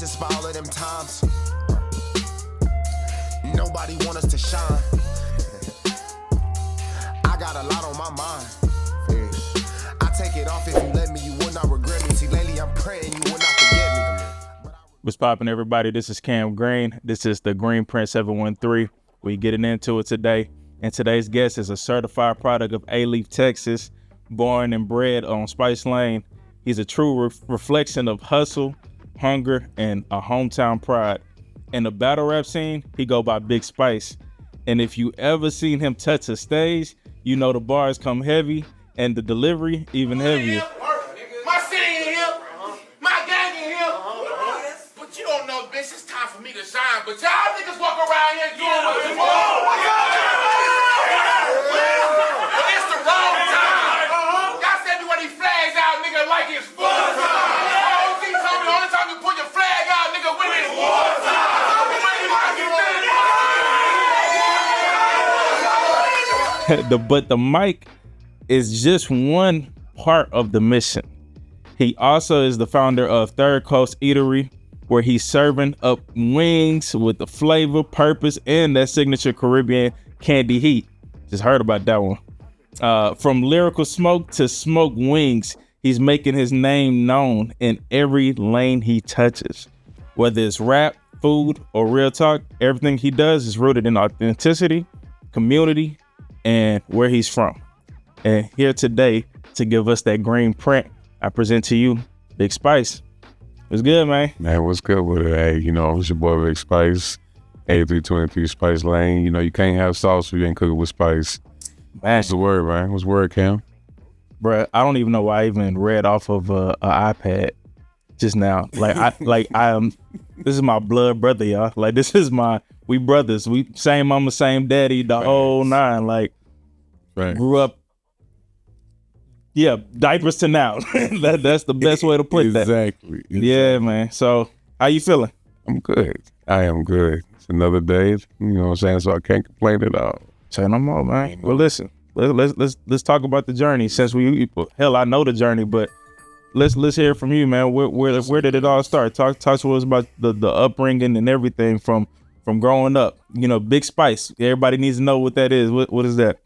faces for all of them times. Nobody want us to shine. I got a lot on my mind. I take it off if you let me, you will not regret me. See, lately I'm praying you will not forget me. What's poppin', everybody? This is Cam Green. This is the Green Print 713. We getting into it today. And today's guest is a certified product of Alief, Texas, born and bred on Spice Lane. He's a true reflection of hustle, hunger, and a hometown pride. In the battle rap scene, he go by Big Spice. And if you ever seen him touch a stage, you know the bars come heavy and the delivery even heavier. My city in here, my gang in here. But you don't know, bitch, it's time for me to shine. But y'all niggas walk around here doing what you want. But it's the wrong time. Y'all send me one of these flags out, nigga, like it's full time. OG told me the only time you put your flag out, nigga, when it's war time. But the mic is just one part of the mission. He also is the founder of Third Coast Eatery, where he's serving up wings with the flavor, purpose, and that signature Caribbean candy heat. Just heard about that one. From lyrical smoke to smoke wings, he's making his name known in every lane he touches. Whether it's rap, food, or real talk, everything he does is rooted in authenticity, community, and where he's from. And here today to give us that green print, I present to you Big Spice. What's good, man? Man, what's good with it? Hey, it's your boy Big Spice, 8323 Spice Lane. You can't have sauce if you ain't cooking with spice. Man, What's the word, man? What's the word, Cam? bruh, I don't even know why I even read off of an iPad just now. This is my blood brother, y'all. Like, we brothers. We same mama, same daddy, the whole nine. Like, Right. grew up, diapers to now. That's the best way to put that. Exactly. Yeah, man. So, how you feeling? I'm good. I am good. It's another day, you know what I'm saying? So I can't complain at all. Say no more, man. Well, listen, let's talk about the journey. Since I know the journey, but let's hear from you, man. Where did it all start? Talk to us about the upbringing and everything from growing up. Big Spice. Everybody needs to know what that is. What is that?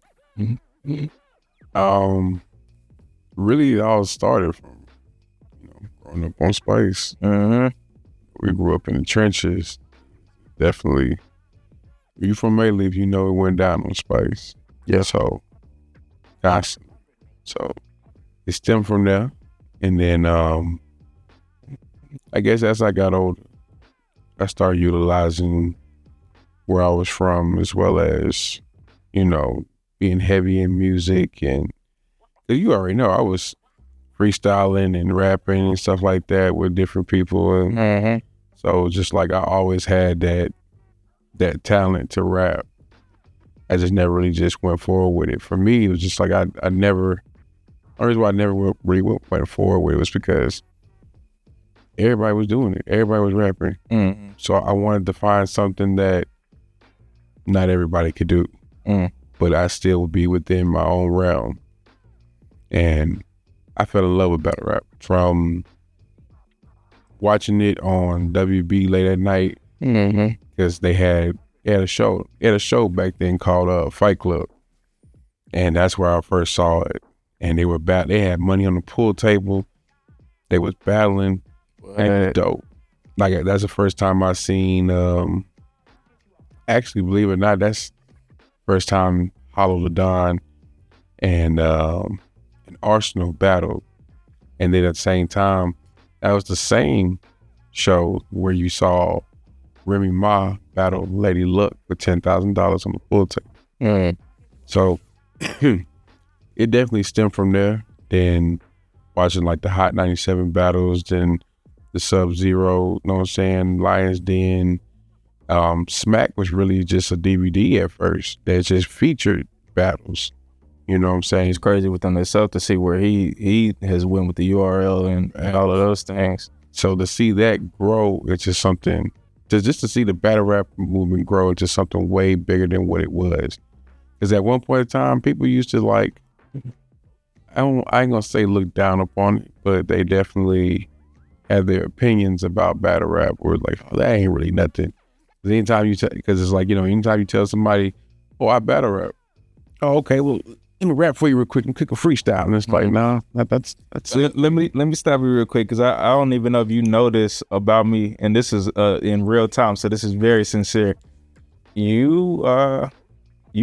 Really, it all started from, growing up on Spice. Mm-hmm. We grew up in the trenches. Definitely. If you from Alief, it went down on Spice. Yeah. So, constantly. So, it stemmed from there. And then, I guess as I got older, I started utilizing where I was from, as well as, being heavy in music. And you already know, I was freestyling and rapping and stuff like that with different people. And Mm-hmm. so just like I always had that talent to rap. I just never really just went forward with it. For me, it was just like the reason why I never really went forward with it was because everybody was doing it. Everybody was rapping. Mm-hmm. So I wanted to find something that not everybody could do, but I still would be within my own realm. And I fell in love with battle rap from watching it on WB late at night, because they had a show back then called Fight Club, and that's where I first saw it. And they had money on the pool table. They was battling. And dope. Like, that's the first time I seen. Actually, believe it or not, that's first time Hollow the Don and Arsenal battled. And then at the same time, that was the same show where you saw Remy Ma battle Lady Luck for $10,000 on the pool table. So it definitely stemmed from there. Then watching like the Hot 97 battles, then the Sub-Zero, you know what I'm saying, Lions Den. Smack was really just a DVD at first that just featured battles. You know what I'm saying? It's crazy within itself to see where he has went with the URL and all of those things. So to see that grow, it's just something, just to see the battle rap movement grow into something way bigger than what it was. Because at one point in time, people used to like, I ain't gonna say look down upon it, but they definitely have their opinions about battle rap, or like, oh, that ain't really nothing. Anytime you because it's like, anytime you tell somebody, oh, I battle rap. Oh, okay, well, let me rap for you real quick and kick a freestyle. And it's like, nah, that's it. Let me stop you real quick, because I don't even know if you know this about me, and this is in real time, so this is very sincere. You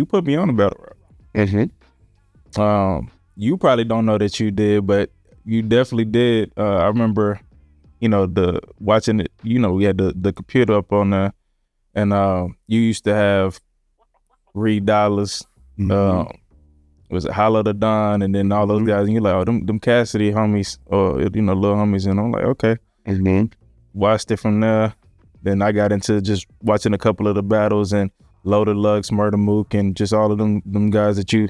put me on a battle rap. Mm-hmm. You probably don't know that you did, but you definitely did. I remember, watching it. We had the computer up on there, and you used to have Reed Dollars. Was it Hollow the Don, and then all those guys, and you're like, oh, them Cassidy homies, or little homies, and I'm like, okay. Watched it from there. Then I got into just watching a couple of the battles, and Loaded Lux, Murder Mook, and just all of them guys that you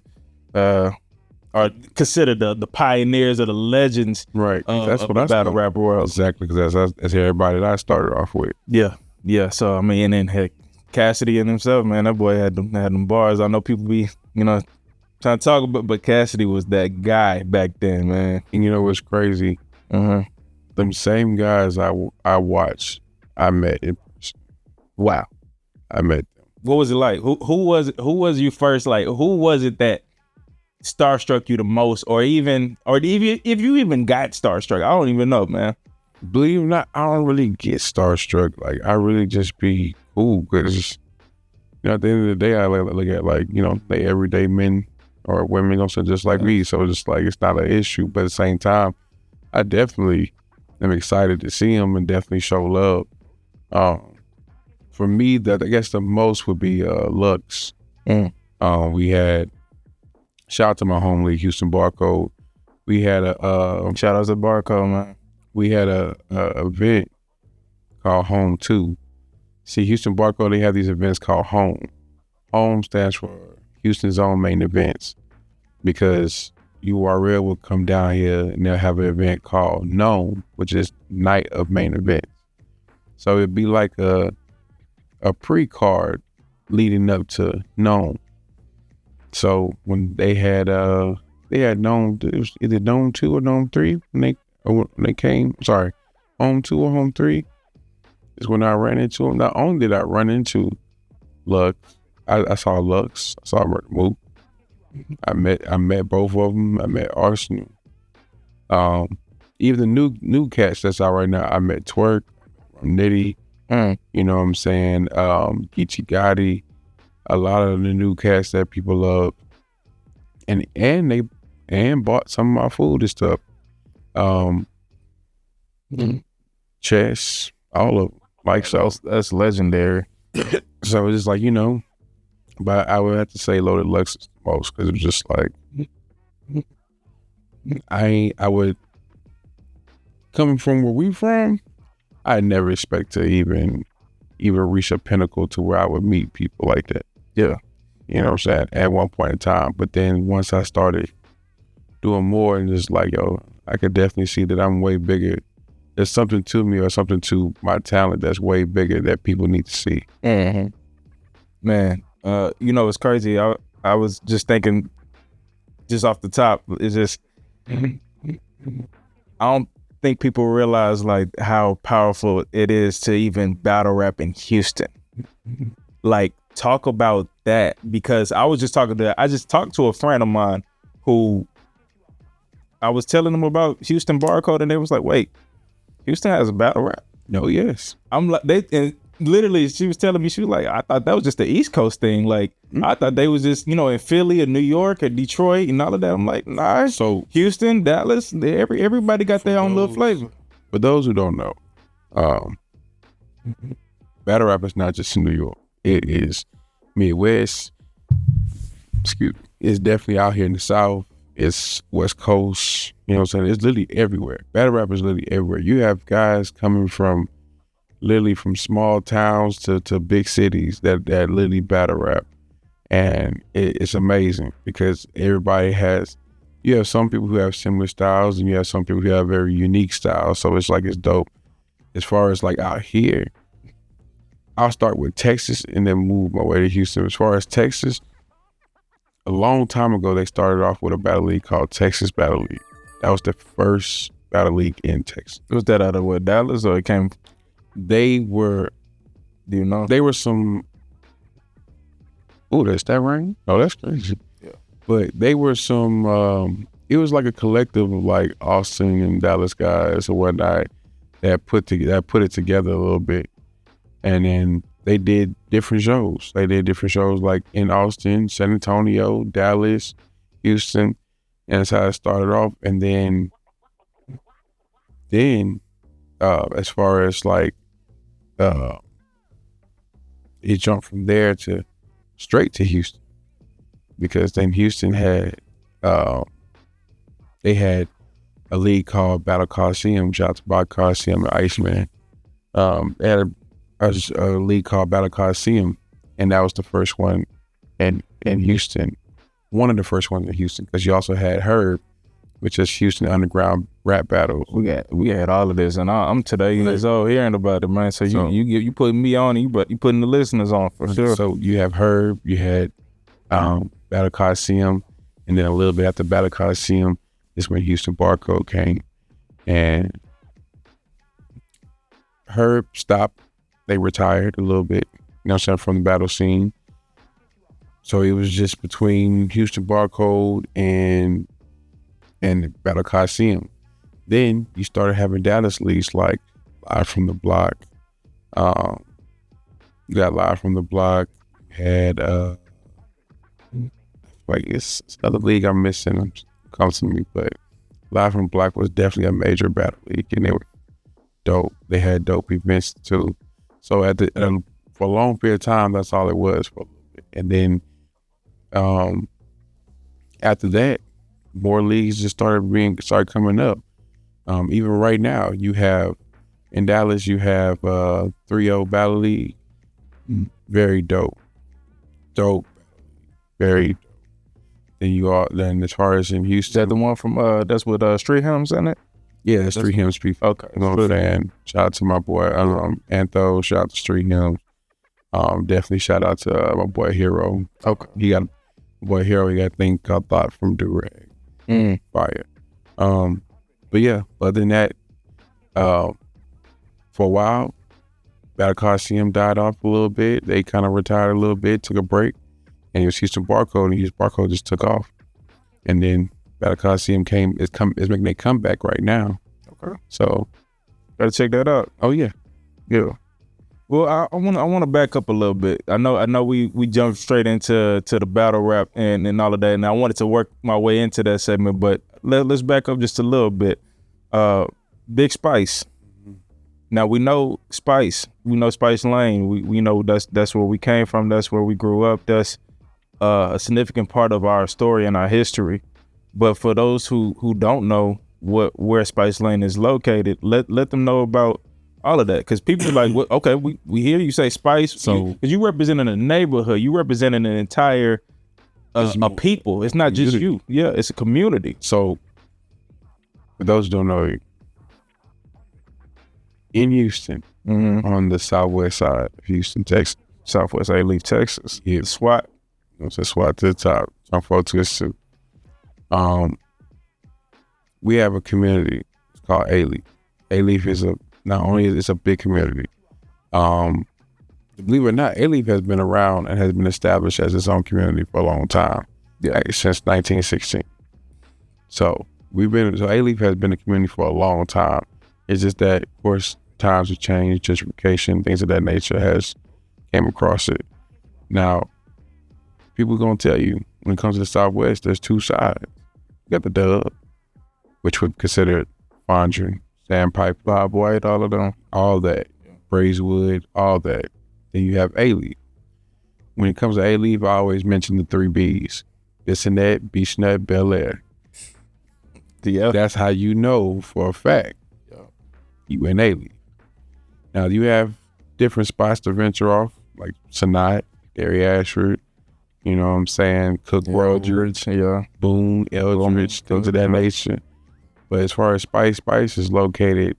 are considered the pioneers or the legends, Right. That's of what the I battle rap world. Exactly, because that's everybody that I started off with. Yeah. So I mean, and then heck, Cassidy and himself, man, that boy had them bars. I know people be trying to talk about, but Cassidy was that guy back then, man. And you know what's crazy? Them same guys I watched, I met in person. Wow. I met them. What was it like? Who was you first? Like, who was it that starstruck you the most, or if you even got starstruck? I don't even know, man. Believe it or not, I don't really get starstruck. Like, I really just be cool, because at the end of the day, I look at they everyday men or women, just like me. So just like, it's not an issue, but at the same time, I definitely am excited to see them and definitely show love. For me, I guess the most would be Lux. We had, shout out to my home league, Houston Barcode. We had Shout out to Barcode, man. We had a event called Home 2. See, Houston Barcode, they have these events called Home. Home stands for Houston's own main events, because URL will come down here and they'll have an event called Gnome, which is Night of Main Events. So it'd be like a pre-card leading up to Gnome. So when they had Gnome, it was either Gnome 2 or Gnome 3 when they came. Sorry, Home 2 or Home 3 is when I ran into them. Not only did I run into Lux, I saw Lux, I saw Murder Mook. I met both of them. I met Arsenal. Even the new cats that's out right now. I met Twerk, Nitty. You know what I'm saying? Geechee Gotti. A lot of the new cats that people love, and they bought some of my food and stuff. Chess, all of them. Like, so That's legendary. So it's just like, but I would have to say Loaded Lux is the most, because it was just like, I would, coming from where we from, I never expect to even reach a pinnacle to where I would meet people like that. Yeah. You know what I'm saying? At one point in time. But then once I started doing more, and just like, I could definitely see that I'm way bigger. There's something to me, or something to my talent that's way bigger that people need to see. Man, it's crazy. I was just thinking, just off the top, it's just, I don't think people realize like how powerful it is to even battle rap in Houston. Like, talk about that, because I just talked to a friend of mine who I was telling them about Houston Barcode, and they was like, wait, Houston has a battle rap? No, yes. I'm like, literally, she was telling me, she was like, I thought that was just the East Coast thing. Like, I thought they was just, in Philly or New York or Detroit and all of that. I'm like, nah. So Houston, Dallas, everybody got their own little flavor. For those who don't know, battle rap is not just in New York. It is Midwest. It's definitely out here in the South. It's West Coast. You know what I'm saying? It's literally everywhere. Battle rap is literally everywhere. You have guys coming from literally from small towns to big cities that literally battle rap. And it's amazing, because everybody you have some people who have similar styles, and you have some people who have very unique styles. So it's like, it's dope. As far as like out here, I'll start with Texas and then move my way to Houston. As far as Texas, a long time ago, they started off with a battle league called Texas Battle League. That was the first battle league in Texas. Was that out of what, Dallas, or it came? They were, Do you know? they were some. Oh, that's that rain? Oh, that's crazy. Yeah. But they were some. It was like a collective of like Austin and Dallas guys or whatnot that put it together a little bit, and then they did different shows. They did different shows like in Austin, San Antonio, Dallas, Houston, and that's how it started off. And then as far as like it jumped from there to straight to Houston, because then Houston had they had a league called Battle Coliseum. Shout out to Bob Coliseum and Iceman. They had a league called Battle Coliseum, and that was the first one in Houston. One of the first ones in Houston, because you also had Herb, which is Houston Underground Rap Battles. We had all of this, and I'm today years old hearing about it, man. So you putting me on, you putting the listeners on for sure. So you have Herb, you had Battle Coliseum, and then a little bit after Battle Coliseum is when Houston Barcode came, and Herb stopped. They retired a little bit, you know what I'm saying, from the battle scene. So it was just between Houston Barcode and Battle Coliseum. Then you started having Dallas leagues like Live from the Block. You got Live from the Block. Had like it's another league I'm missing. Comes to me, but Live from the Block was definitely a major battle league, and they were dope. They had dope events too. So for a long period of time, that's all it was for a little bit. And then after that, more leagues just started coming up. Even right now, you have in Dallas, you have 3-0 Battle League. Very dope. Very dope. Then as far as in Houston, Is that the one from that's with Street Hymns in it? yeah, that's Street Hymns people. Okay. You know what I'm saying? Shout out to my boy Antho. Shout out to Street Hymns. Definitely shout out to my boy Hero. Okay. He got a thing called Thought from Durag. Fire. But yeah, other than that, for a while, Battle Coliseum died off a little bit. They kind of retired a little bit, took a break, and it was Houston Barcode, and Houston Barcode just took off. And then Battle Coliseum is making their comeback right now. Okay. So Gotta check that out. oh yeah. Yeah. Well, I want to back up a little bit. I know we jumped straight into the battle rap and all of that, and I wanted to work my way into that segment, but let's back up just a little bit. Big Spice. Now we know Spice. We know Spice Lane. We know that's where we came from. That's where we grew up. That's a significant part of our story and our history. But for those who don't know where Spice Lane is located, let them know about all of that, because people are like, well, okay, we hear you say Spice, So- because you representing a neighborhood, you representing an entire a people. It's not just you. Yeah, it's a community. So for those who don't know, in Houston, on the southwest side of Houston, Texas, Southwest A-Leaf, Texas. Yeah. The SWAT. it's a SWAT to the top, Jump 422. We have a community. It's called A-Leaf. A-Leaf is it's a big community. Believe it or not, A-Leaf has been around and has been established as its own community for a long time. Yeah. Like, since 1916. So A-Leaf has been a community for a long time. It's just that, of course, times have changed, gentrification, things of that nature has came across it. Now, people gonna tell you when it comes to the Southwest, there's two sides. You got the Dub, which would consider Fondren, Sandpiper, Bob White, all of them. all that, Brazewood, all that. Then you have A-Leaf. When it comes to A-Leaf, I always mention the 3 Bs. Bissonnette, Beach Nut, Bel Air. Yeah. That's how you know for a fact you in A-Leaf. Now, you have different spots to venture off, like Sanat, Derry Ashford, you know what I'm saying, Cook Road, Yeah. Boone, Eldridge, things of that nature. But as far as Spice is located,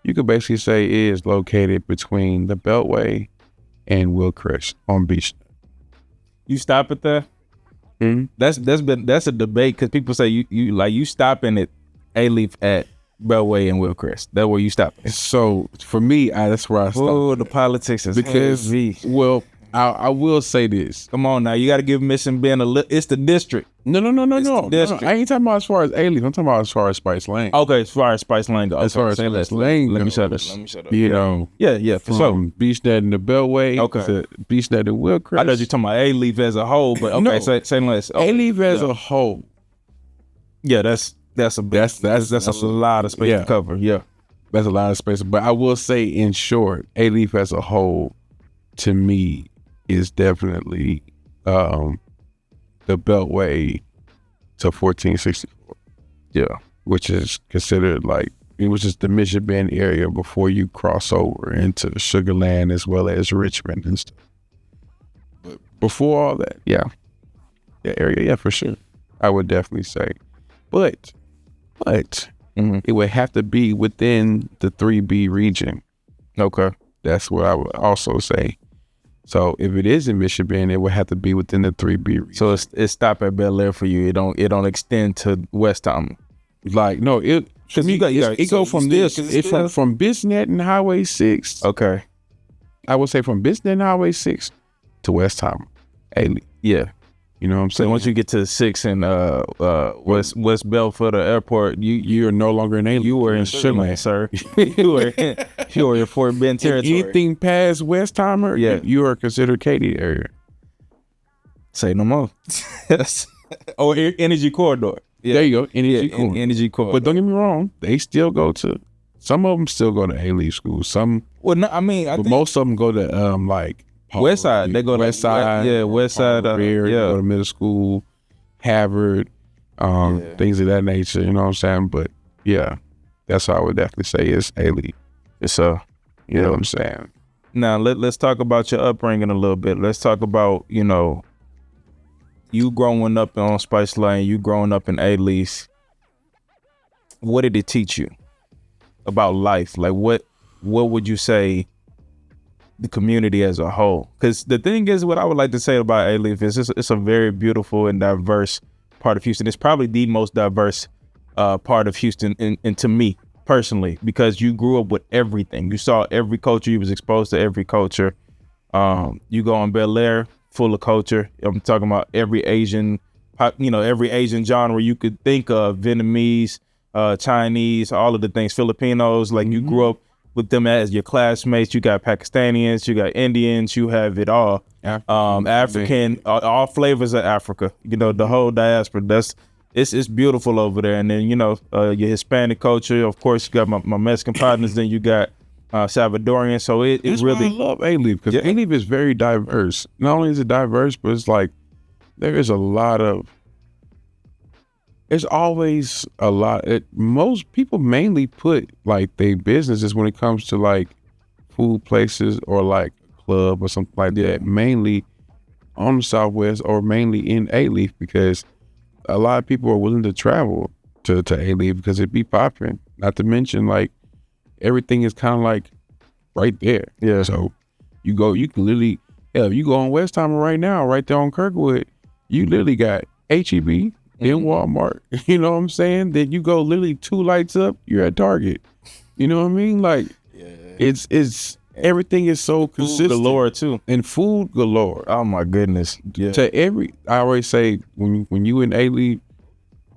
you could basically say it is located between the Beltway and Willcrest on Beach. You stop at that? Mm-hmm. That's a debate, because people say you stopping at A-Leaf at Beltway and Willcrest. That's where you stop. So for me, that's where I stop. Oh, the politics is Because, heavy. well, I will say this. Come on now, you got to give Mission Bend it's the district. No. the district. I ain't talking about as far as A-Leaf. I'm talking about as far as Spice Lane. Okay, as far as Spice Lane goes. As far as Say Spice less. Lane Let me goes, shut up. Let me shut up. You know, Yeah, for sure. from Beachnet and the Beltway Okay. to Beachnet and Willcrest. I know you're talking about A-Leaf as a whole, but okay, No. say less. Okay. A-Leaf as Yeah. a whole. Yeah, that's a lot of space yeah. to cover. Yeah. That's a lot of space. But I will say, in short, A-Leaf as a whole, to me, is definitely the Beltway to 1464. Yeah. Which is considered which is the Mission Bend area before you cross over into Sugar Land as well as Richmond and stuff. But before all that, that area, yeah, for sure. I would definitely say. But it would have to be within the 3B region. Okay. That's what I would also say. So if it is in Mission Bend, it would have to be within the 3B region. So it's stop at Bel Air for you. It don't extend to West Tom. No, it go from this. It's from Bisnet and Highway 6. Okay. I would say from Bisnet and Highway 6 to West Tom. Yeah. You know what I'm So saying? once you get to 6 and West Belford Airport, you're no longer in A-Leaf. you were in Sugar Land, sir. you were in Fort Bend territory. Anything past West Timer, you are considered Katy area. Say no more. Oh, Energy Corridor. Yeah. There you go. Energy Corridor. But don't get me wrong, some of them still go to A-Leaf school. Some, well, no, I mean, but most of them go to West Side. They go to West Side. Yeah, West Side. They go to middle school, Harvard, things of that nature. You know what I'm saying? But yeah, that's what I would definitely say is A-Leaf. So, You know what I'm saying? Now let's talk about your upbringing a little bit. Let's talk about you growing up on Spice Lane, you growing up in A-Leaf. What did it teach you about life? Like what would you say the community as a whole? Because the thing is, what I would like to say about A-Leaf is it's a very beautiful and diverse part of Houston. It's probably the most diverse part of Houston, and to me personally, because you grew up with everything. You saw every culture. You was exposed to every culture. You go on Bel Air, full of culture. I'm talking about every Asian genre you could think of, Vietnamese, Chinese, all of the things, Filipinos. Like you grew up with them as your classmates. You got Pakistanians, you got Indians, you have it all. African, all flavors of Africa. The whole diaspora. It's beautiful over there. And then your Hispanic culture. Of course, you got my Mexican partners. Then you got Salvadorian. So it really. I love A-Leaf because A-Leaf is very diverse. Not only is it diverse, but it's like there's always a lot. Most people mainly put like their businesses when it comes to like food places or like a club or something like that, mainly on the Southwest or mainly in A-Leaf, because a lot of people are willing to travel to A-Leaf because it be popping. Not to mention like everything is kind of like right there. Yeah. So you can literally, if you go on West Timer right now, right there on Kirkwood, you literally got HEB, then Walmart. You know what I'm saying? Then you go literally 2 lights up, you're at Target. You know what I mean? Like, it's everything is so consistent. Food galore too. And food galore. Oh my goodness. Yeah. I always say when you in A-Leaf,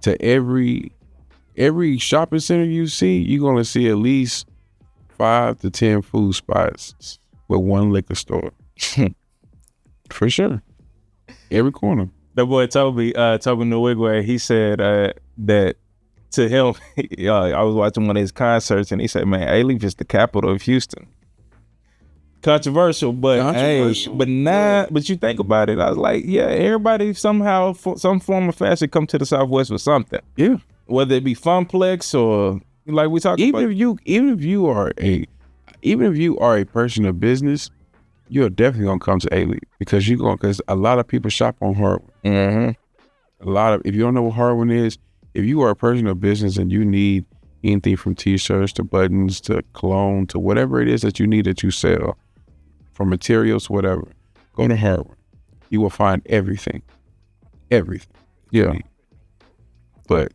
to every shopping center you see, you're gonna see at least 5 to 10 food spots with 1 liquor store. For sure. Every corner. The boy Toby Nwigwe, he said that to him, I was watching one of his concerts and he said, man, A-Leaf is the capital of Houston. Controversial, but but you think about it, I was like, yeah, everybody somehow, some form of fashion come to the Southwest with something. Yeah. Whether it be Funplex or like we talked about. Even if you are a person of business, you're definitely gonna come to A-Leaf because a lot of people shop on Harwin. Mm-hmm. If you don't know what Harwin is, if you are a person of business and you need anything from t-shirts to buttons to cologne to whatever it is that you need that you sell, from materials, whatever, go to Harwin. You will find everything. Yeah. But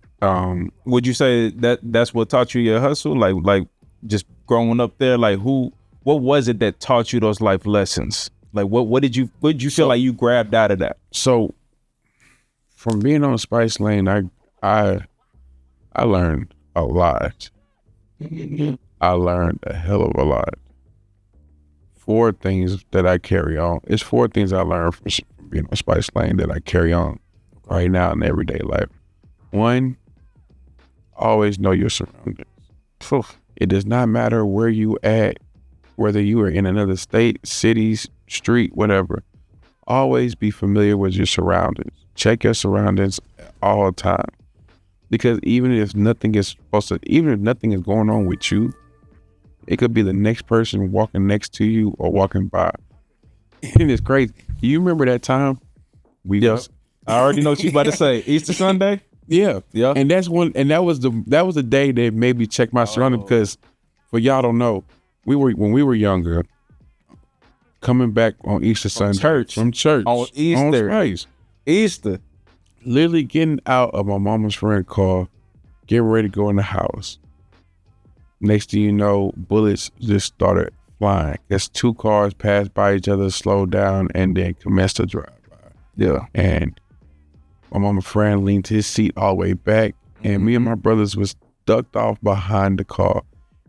Would you say that that's what taught you your hustle? Like just growing up there, like what was it that taught you those life lessons? Like what did you feel like you grabbed out of that? So from being on Spice Lane, I learned a lot. I learned a hell of a lot. 4 things that I carry on. It's 4 things I learned from being on Spice Lane that I carry on right now in everyday life. 1, always know your surroundings. It does not matter where you at, whether you are in another state, cities, street, whatever. Always be familiar with your surroundings. Check your surroundings all the time. Because even if nothing is going on with you, it could be the next person walking next to you or walking by. And it's crazy. You remember that time? I already know what you about to say. Easter Sunday? Yeah. Yeah. And that was the day that made me check my surroundings, because for y'all don't know, when we were younger, coming back on Easter Sunday from church on Easter. Easter. Literally getting out of my mama's friend car, getting ready to go in the house. Next thing you know, bullets just started flying. As 2 cars passed by each other, slowed down, and then commenced to drive by. Yeah. And my mama's friend leaned his seat all the way back, and me and my brothers was ducked off behind the car.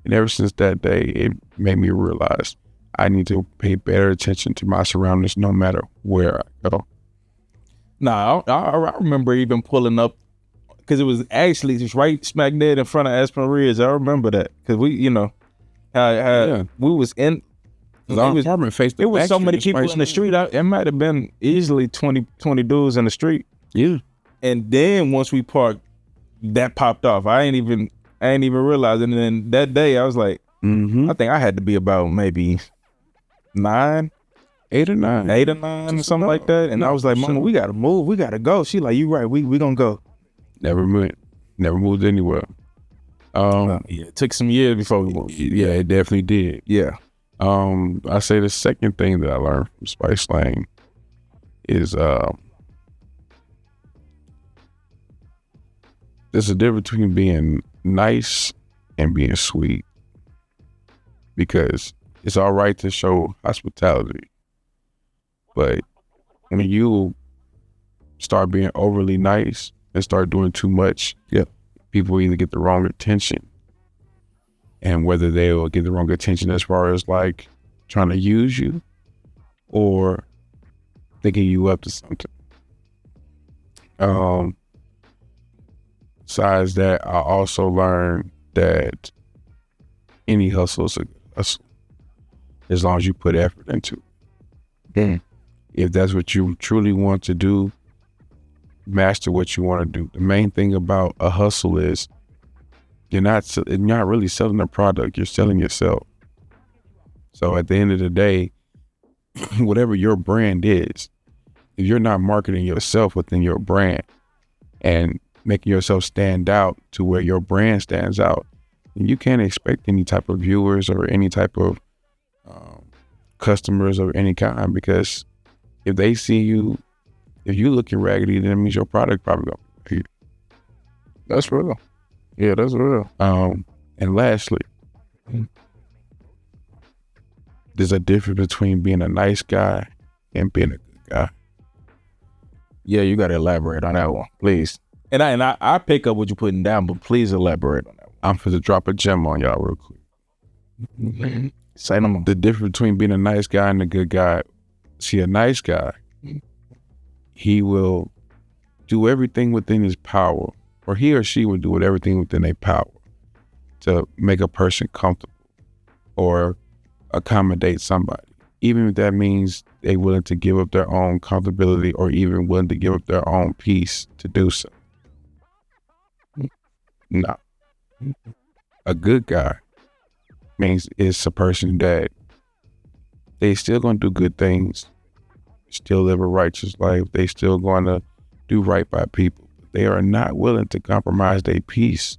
And ever since that day, it made me realize I need to pay better attention to my surroundings no matter where I go. Nah, I remember even pulling up, because it was actually just right smack dead in front of Aspen Ridge. I remember that, because we, we was in. Our apartment faced the It was back so street many of people Spice in the Lane. street. It might have been easily 20 dudes in the street. Yeah. And then once we parked, that popped off. I ain't even realize it. And then that day I was like, I think I had to be about maybe 9. 8 or 9. 8 or 9 or something like that. And I was like, Mama, we gotta move. We gotta go. She like, you right. We gonna go. Never moved anywhere. It took some years before we moved. Yeah, it definitely did. Yeah. I say the second thing that I learned from Spice Lane is there's a difference between being nice and being sweet. Because it's all right to show hospitality, but when you start being overly nice and start doing too much, people either get the wrong attention, and whether they will get the wrong attention as far as like trying to use you or thinking you up to something. Besides that, I also learned that any hustle is a hustle as long as you put effort into it. If that's what you truly want to do, master what you want to do. The main thing about a hustle is you're not really selling a product, you're selling yourself. So at the end of the day, whatever your brand is, if you're not marketing yourself within your brand and making yourself stand out to where your brand stands out, then you can't expect any type of viewers or any type of customers of any kind, because if they see you, if you looking raggedy, then it means your product probably gonna be. That's real. Yeah, that's real. And lastly, there's a difference between being a nice guy and being a good guy. Yeah, you gotta elaborate on that one, please. And I pick up what you're putting down, but please elaborate on that one. I'm finna drop a gem on y'all real quick. Say no more. The difference between being a nice guy and a good guy. See, a nice guy, he will do everything within his power, or he or she will do everything within their power to make a person comfortable or accommodate somebody, even if that means they're willing to give up their own comfortability or even willing to give up their own peace to do so. No. A good guy means it's a person that they still gonna do good things, still live a righteous life, they still gonna do right by people. They are not willing to compromise their peace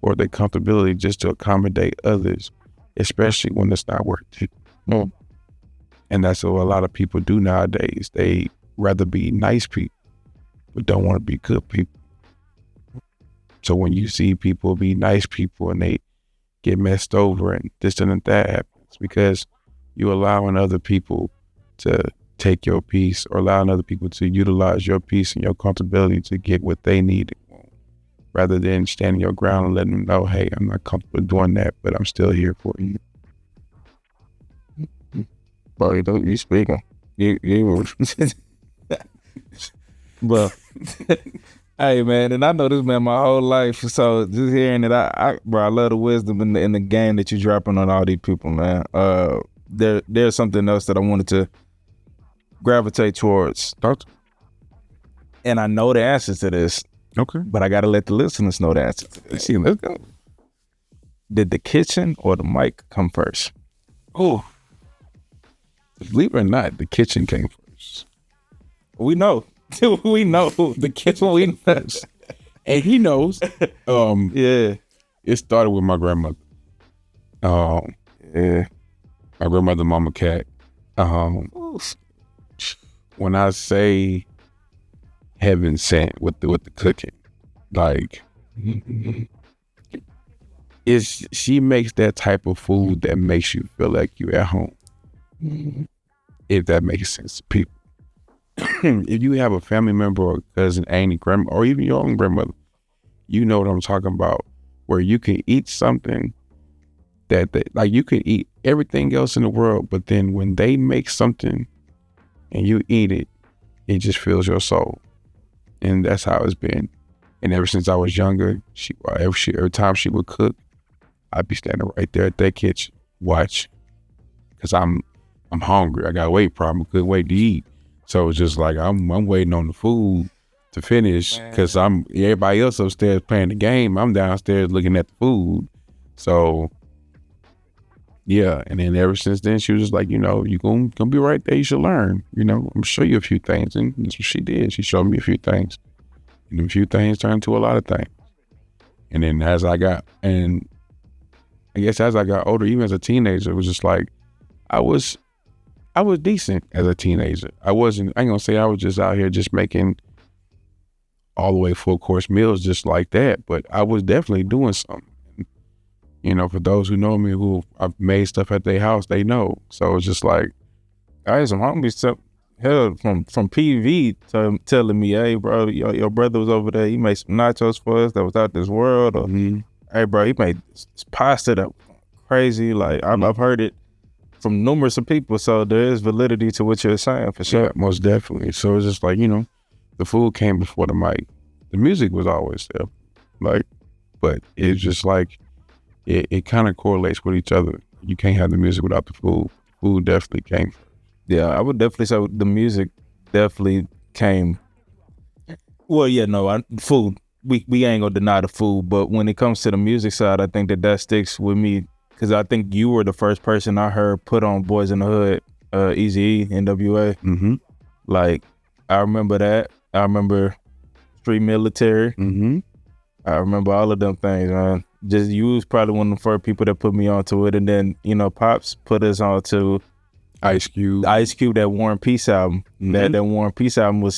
or their comfortability just to accommodate others, especially when it's not worth it. And that's what a lot of people do nowadays. They rather be nice people, but don't want to be good people. So when you see people be nice people and they get messed over and this and that happens because you allowing other people to take your peace or allowing other people to utilize your peace and your comfortability to get what they need and want, rather than standing your ground and letting them know, hey, I'm not comfortable doing that, but I'm still here for you. Bro, you speaking. You But hey man, and I know this man my whole life, so just hearing it, I love the wisdom in the game that you're dropping on all these people, man. There's something else that I wanted to gravitate towards, and I know the answers to this. Okay. But I gotta let the listeners know the answer to this. See, let's go. Did the kitchen or the mic come first? Oh, believe it or not, the kitchen came first. We know. We know the kitchen. We know. And he knows. Yeah. It started with my grandmother. Yeah. My grandmother, Mama Cat. When I say heaven sent with the cooking, like she makes that type of food that makes you feel like you're at home. If that makes sense to people. If you have a family member or cousin, auntie, grandma, or even your own grandmother, you know what I'm talking about, where you can eat something that like you can eat everything else in the world, but then when they make something and you eat it, it just fills your soul. And that's how it's been. And ever since I was younger, every time she would cook, I'd be standing right there at that kitchen, watch, because I'm hungry. I got a weight problem. Couldn't wait to eat. So it's just like I'm waiting on the food to finish because everybody else upstairs playing the game. I'm downstairs looking at the food. So yeah, and then ever since then she was just like, you know, you gonna be right there. You should learn. You know, I'm gonna show you a few things, and that's what she did. She showed me a few things, and a few things turned to a lot of things. And then as I got older, even as a teenager, it was just like I was decent as a teenager. I ain't gonna say I was just out here just making all the way full course meals just like that, but I was definitely doing something. You know, for those who know me, who I've made stuff at their house, they know. So it's just like, I had some homies from PV telling me, hey bro, your brother was over there, he made some nachos for us that was out this world, or hey bro, he made this pasta that was crazy. Like I've heard it from numerous of people, so there is validity to what you're saying for sure. Yeah, most definitely. So it's just like, you know, the food came before the mic. The music was always there, like, but it's just like it kind of correlates with each other. You can't have the music without the food. Food definitely came first. Yeah, I would definitely say the music definitely came. Well, yeah, no, food. We ain't gonna deny the food, but when it comes to the music side, I think that sticks with me. Because I think you were the first person I heard put on Boys in the Hood, Eazy-E, NWA. Mm-hmm. Like, I remember that. I remember Street Military. Mm-hmm. I remember all of them things, man. Just you was probably one of the first people that put me onto it. And then, you know, Pops put us on to Ice Cube, that War and Peace album. Mm-hmm. That War and Peace album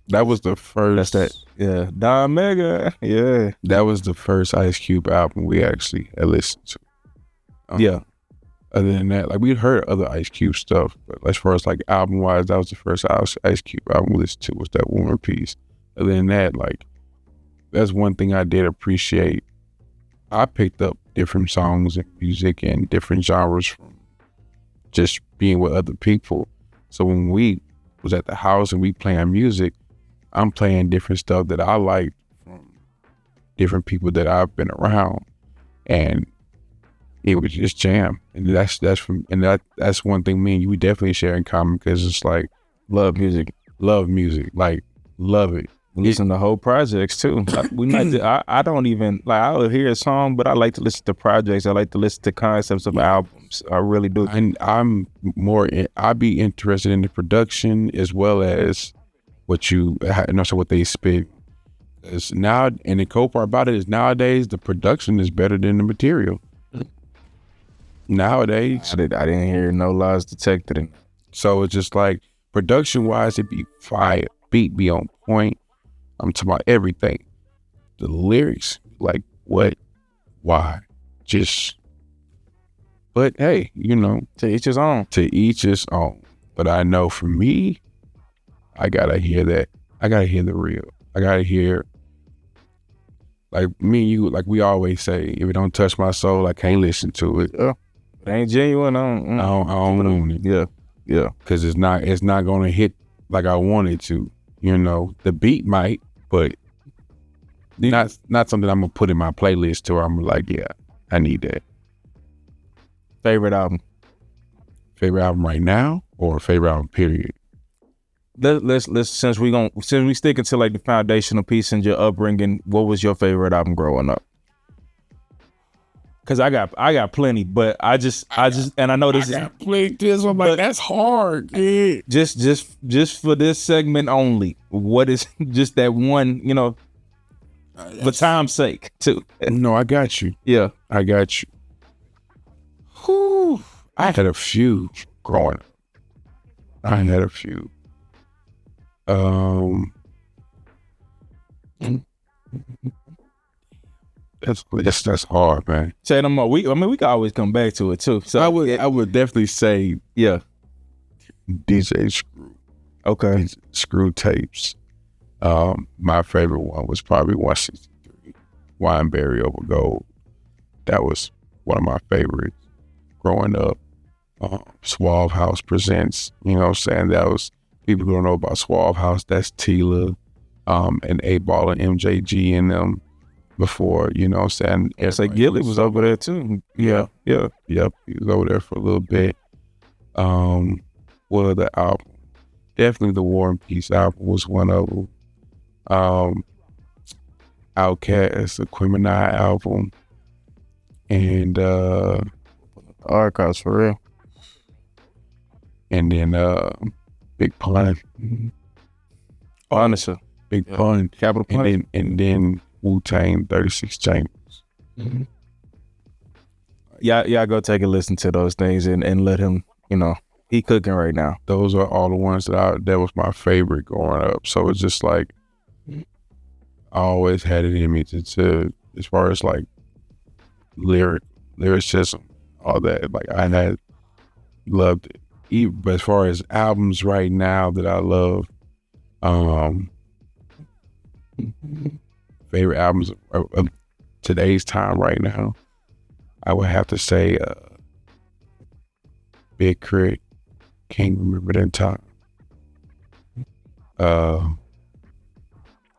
that was the first. That's that. Yeah. Don Mega. Yeah. That was the first Ice Cube album we actually had listened to. Yeah. Other than that, like we'd heard other Ice Cube stuff, but as far as like album wise, that was the first Ice Cube album we listened to was that War and Peace. Other than that, like that's one thing I did appreciate. I picked up different songs and music and different genres from just being with other people. So when we was at the house and we playing music, I'm playing different stuff that I liked from different people that I've been around, and it was just jam. And that's one thing me and you we definitely share in common, because it's like Love music. Like love it. Listen to whole projects too. I don't even like. I'll hear a song, but I like to listen to projects. I like to listen to concepts of albums. I really do. And I'd be interested in the production as well as what they spit. Because now, and the cool part about it is nowadays the production is better than the material. Nowadays, I didn't hear No Lies Detected. So it's just like production wise, it be fire, beat be on point. I'm talking about everything. The lyrics like what, why, just. But hey, you know, To each his own. to each his own. But I know for me, I gotta hear that. I gotta hear the real. I gotta hear, like me and you, like we always say, if it don't touch my soul, I can't listen to it. It ain't genuine. I don't. I don't want it. Yeah. Yeah. Cause it's not gonna hit like I want it to. You know, the beat might, but not something I'm gonna put in my playlist to where I'm like, yeah, I need that. Favorite album. Favorite album right now or favorite album period? Let's since we sticking to like the foundational piece and your upbringing, what was your favorite album growing up? Cause I got plenty, but I just and I know this is Played this. I'm like, that's hard. Yeah. just for this segment only. What is just that one, you know, for time's sake too. No, I got you. Yeah. I got you. Whew. I had a few growing up. I had a few. That's hard, man. Say no more. We can always come back to it too. So I would definitely say yeah. DJ Screw. Okay. Screw tapes. My favorite one was probably 163. Wineberry Over Gold. That was one of my favorites growing up. Suave House Presents, you know what I'm saying? That was, people who don't know about Suave House, that's Tila, and 8Ball and MJG and them before, you know what I'm saying? Say Gilly was over there too. Yeah. Yep. He was over there for a little bit. What other album? Definitely the War and Peace album was one of them. Outkast, the Quimini album. And Archives for real. and then Big Pun. Punisher. Big Pun. Capital Punishment. And then Wu-Tang 36 Chambers. Yeah, go take a listen to those things and let him, you know, he cooking right now. Those are all the ones that was my favorite growing up. So it's just like, I always had it in me to as far as like lyricism, all that. Like I had loved it. But as far as albums right now that I love, favorite albums of today's time right now, I would have to say Big Crit, Can't Remember That Time.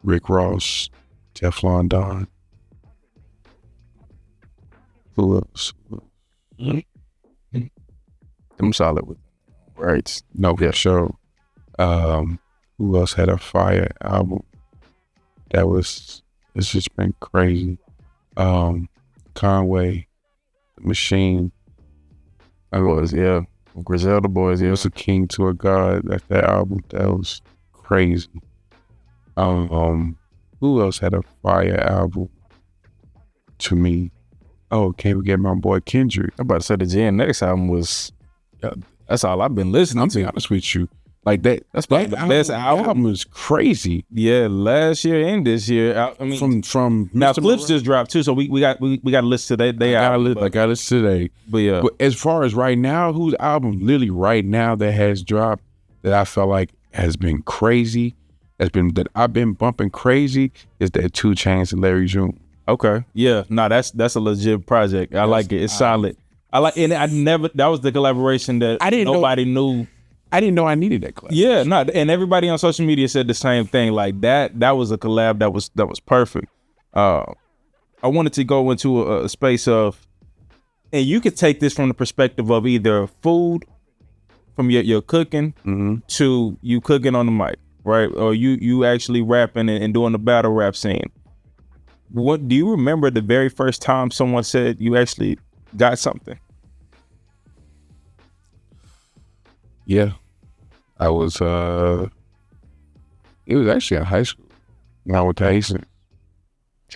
Rick Ross, Teflon Don. Who else? I'm solid with right. No, for sure. Who else had a fire album? It's just been crazy. Conway, The Machine. Griselda Boys, yeah. It was a king to a god. That album, that was crazy. Who else had a fire album to me? Oh, can't forget my boy Kendrick. I'm about to say the GNX album was, that's all I've been listening I'm to. being honest with you. Like that's probably the best album. is crazy. Yeah, last year and this year. I mean, from now Mr. Clips just dropped too, so we got to listen to that. I got to today. But yeah, but as far as right now, whose album literally right now that has dropped that I felt like has been crazy, that I've been bumping crazy is that 2 Chainz and Larry June. okay, yeah, no, that's a legit project. I like it. It's solid. I like, and that was the collaboration that nobody knew. I didn't know I needed that collab. Yeah, no, and everybody on social media said the same thing. Like that was a collab that was perfect. I wanted to go into a space of, and you could take this from the perspective of either food, from your cooking, to you cooking on the mic, right? Or you actually rapping and doing the battle rap scene. What do you remember the very first time someone said you actually got something? Yeah. I was it was actually in high school when I went to Hastings.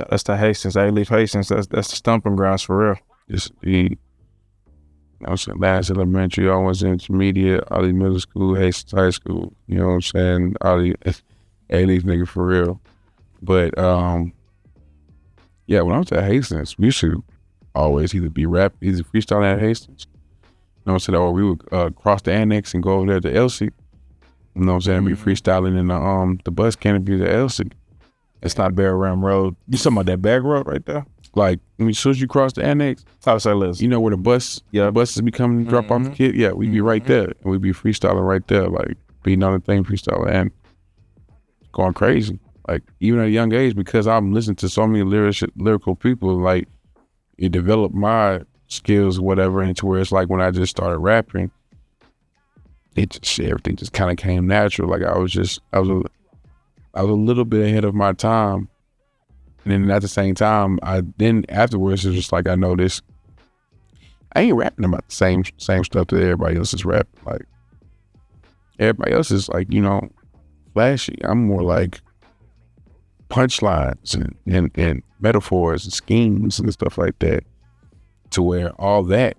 That's the Hastings. I leave Hastings. That's the stumping grounds for real. Just I was in last elementary, I was intermediate, Ollie middle school, Hastings high school. You know what I'm saying? Ollie A-Leaf nigga for real. But Yeah, when I was at Hastings, we should always either be either freestyling at Hastings. You know what I'm saying? Or we would cross the annex and go over there to Elsie. You know what I'm saying? Be freestyling in the bus canopy to Elsie. It's not Bear Ram Road. You talking about that back road right there? Like, as soon as you cross the annex, Outside Liz. you know where the buses be coming to drop off the kid? Yeah, we'd be right there. And we'd be freestyling right there, like beating on the thing, freestyling and going crazy. Like, even at a young age, because I'm listening to so many lyrical people, like, it developed my skills, whatever, and to where it's like when I just started rapping, everything just kind of came natural. Like, I was a little bit ahead of my time. And then at the same time, afterwards, it's just like, I noticed I ain't rapping about the same stuff that everybody else is rapping. Like, everybody else is like, flashy. I'm more like punchlines and metaphors and schemes and stuff like that, to where all that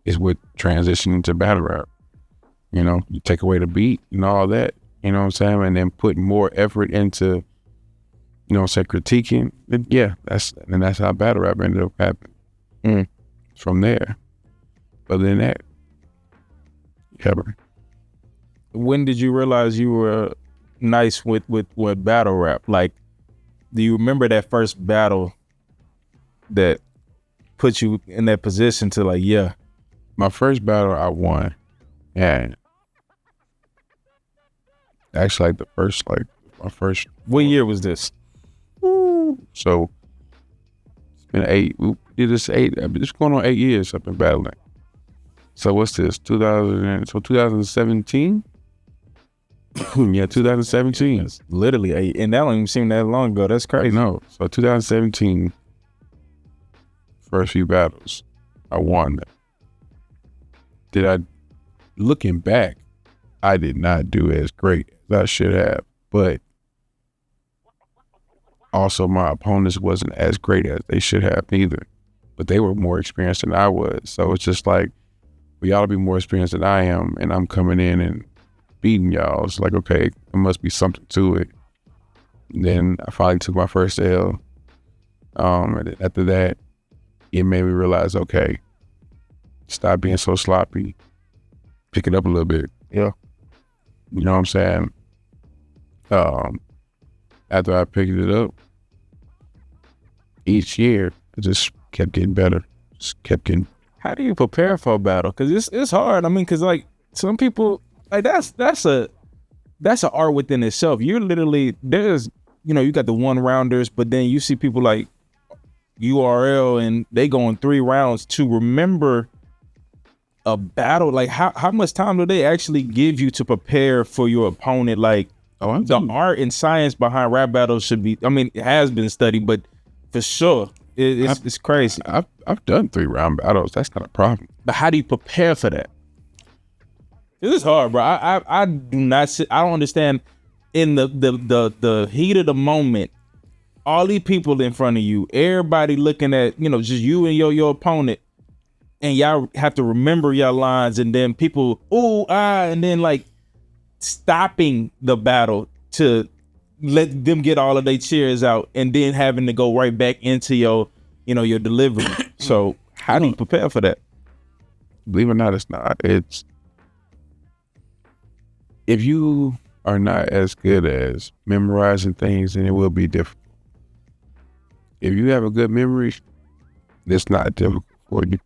is what transitioning to battle rap. You take away the beat and all that, you know what I'm saying? And then put more effort into, critiquing. And yeah, that's how battle rap ended up happening from there. Other than that, yeah, bro. When did you realize you were nice with battle rap? Like, do you remember that first battle that put you in that position to like, yeah? My first battle I won, and actually my first. What year was this? So it's been 8. We did this 8. It's going on 8 years I've been battling. So what's this? 2017. Yeah, 2017. It's literally 8, and that don't even seem that long ago. That's crazy. No, so 2017, first few battles, I won them. Looking back, I did not do as great as I should have, but also my opponents wasn't as great as they should have either, but they were more experienced than I was. So it's just like, we ought to be more experienced than I am, and I'm coming in and beating y'all. It's like, okay, there must be something to it. And then I finally took my first L. And then after that, it made me realize, okay, stop being so sloppy. Pick it up a little bit. Yeah. You know what I'm saying? After I picked it up, each year, it just kept getting better. Just kept getting. How do you prepare for a battle? Because it's hard. I mean, because like some people, like that's an art within itself. You're literally, there's, you got the 1-rounders, but then you see people like URL and they going 3 rounds to remember a battle. Like how much time do they actually give you to prepare for your opponent? Like, the art and science behind rap battles should be, I mean, it has been studied, but for sure, it's crazy. I've done 3-round battles. That's not a problem. But how do you prepare for that? It is hard, bro. I do not sit, I don't understand. In the heat of the moment, all these people in front of you, everybody looking at, just you and your opponent, and y'all have to remember your lines, and then people, and then like stopping the battle to let them get all of their cheers out, and then having to go right back into your delivery. So how do you prepare for that? Believe it or not, it's not. It's, if you are not as good as memorizing things, then it will be difficult. If you have a good memory, it's not difficult for you.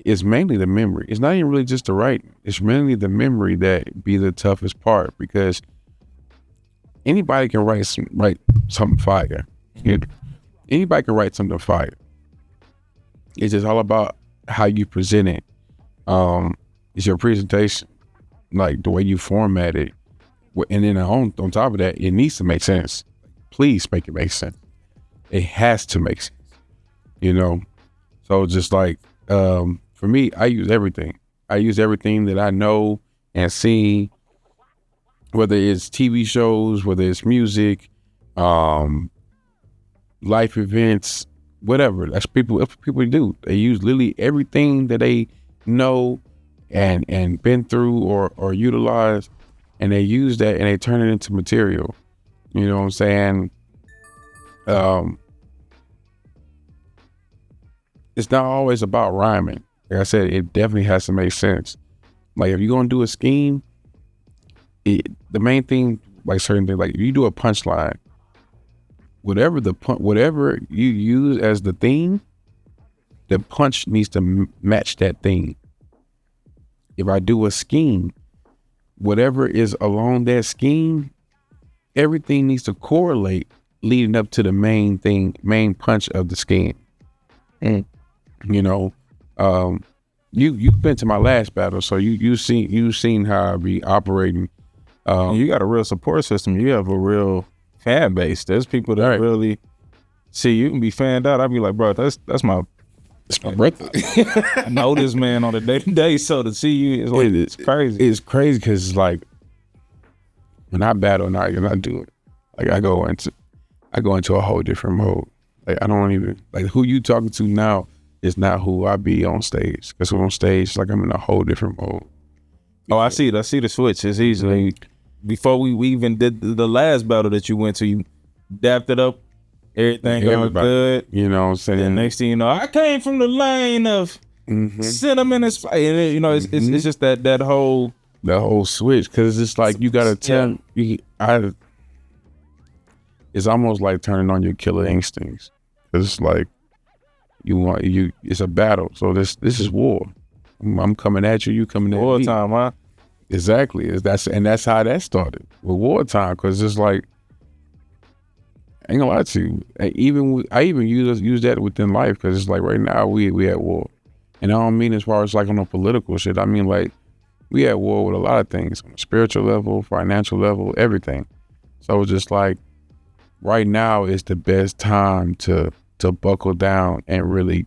It's mainly the memory. It's not even really just the writing. It's mainly the memory that be the toughest part, because anybody can write something fire. Anybody can write something fire. It's just all about how you present it. It's your presentation, like the way you format it. And then on top of that, it needs to make sense. Please make it make sense. It has to make sense, So just like, for me, I use everything. I use everything that I know and see, whether it's TV shows, whether it's music, life events, whatever. That's what people do. They use literally everything that they know and been through or utilize, and they use that and they turn it into material. You know what I'm saying? it's not always about rhyming. Like I said, it definitely has to make sense. Like if you're gonna do a scheme, the main thing, like certain things, like if you do a punchline, whatever you use as the theme, the punch needs to match that theme. If I do a scheme, whatever is along that scheme, everything needs to correlate leading up to the main main punch of the scheme. You know, you've been to my last battle, so you've seen how I be operating. And you got a real support system. You have a real fan base. There's people that really see you and be fanned out. I'd be like, bro, that's my brother. I know this man on a day-to-day, so to see you is like, it's crazy. It's crazy because it's like when I battle and I do it, like I go into a whole different mode. Like I don't even like who you talking to now is not who I be on stage. Because on stage, like I'm in a whole different mode. Oh, I see the switch. It's easily before we even did the last battle that you went to, you dapped it up, everything going good. You know what I'm saying? And next thing you know, I came from the lane of cinnamon and spice. And you know, it's just that whole switch. Because it's like you gotta tell it's almost like turning on your killer instincts. Cause it's like it's a battle. So this is war. I'm coming at you, you coming at me. Wartime, huh? Exactly. That's how that started with wartime. Cause it's like, I ain't gonna lie to you. I even use that within life. Cause it's like right now we at war, and I don't mean as far as like on a political shit. I mean like we at war with a lot of things on a spiritual level, financial level, everything. So it's just like right now is the best time to buckle down and really